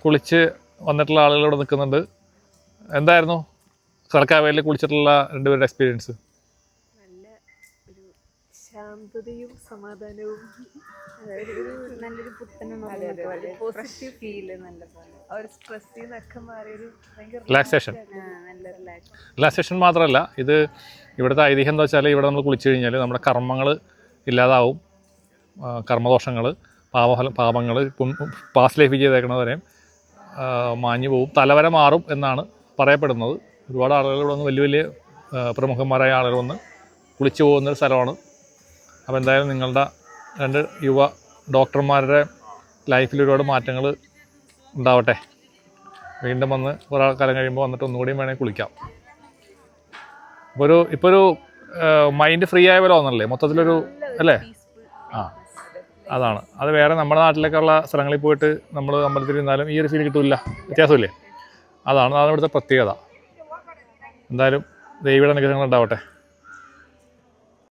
കുളിച്ച് വന്നിട്ടുള്ള ആളുകൾ ഇവിടെ നിൽക്കുന്നുണ്ട്. എന്തായിരുന്നു സർക്കാവേലിൽ കുളിച്ചിട്ടുള്ള രണ്ടുപേരുടെ എക്സ്പീരിയൻസ്? നല്ല ഒരു ശാന്തതയും സമാധാനവും നല്ലൊരു പോസിറ്റീവ് ഫീല്, ഒരു സ്ട്രെസ്സിൽ നിന്നൊക്കെ മാറിയൊരു റിലാക്സേഷൻ. മാത്രമല്ല, ഇത് ഇവിടുത്തെ ഐതിഹ്യം എന്താ വെച്ചാൽ ഇവിടെ നമ്മൾ കുളിച്ചു കഴിഞ്ഞാൽ നമ്മുടെ കർമ്മങ്ങൾ ഇല്ലാതാവും. കർമ്മദോഷങ്ങൾ, പാപങ്ങൾ പാസ്റ്റ് ലൈഫിൽ ചെയ്തേക്കണവരെയും മാഞ്ഞു പോവും, തലവര മാറും എന്നാണ് പറയപ്പെടുന്നത്. ഒരുപാട് ആളുകൾ ഇവിടെ വന്ന് വലിയ വലിയ പ്രമുഖന്മാരായ ആളുകൾ വന്ന് കുളിച്ചു പോകുന്നൊരു സ്ഥലമാണ്. അപ്പോൾ എന്തായാലും നിങ്ങളുടെ 2 യുവ ഡോക്ടർമാരുടെ ലൈഫിൽ ഒരുപാട് മാറ്റങ്ങൾ ഉണ്ടാവട്ടെ. വീണ്ടും വന്ന് കുറേ കാലം കഴിയുമ്പോൾ വന്നിട്ട് ഒന്നുകൂടിയും വേണമെങ്കിൽ കുളിക്കാം. ഇപ്പോൾ ഒരു മൈൻഡ് ഫ്രീ ആയ പോലെ തോന്നല്ലേ മൊത്തത്തിലൊരു, അല്ലേ? അതാണ്. അത് വേറെ നമ്മുടെ നാട്ടിലേക്കുള്ള സ്ഥലങ്ങളിൽ പോയിട്ട് നമ്മൾ അമ്പലത്തിൽ ഇരുന്നാലും ഈ ഒരു ഫീൽ കിട്ടില്ല, വ്യത്യാസമില്ലേ? അതാണ് ഇവിടുത്തെ പ്രത്യേകത. എന്തായാലും ദൈവയുടെ അനുഗ്രഹങ്ങൾ ഉണ്ടാവട്ടെ.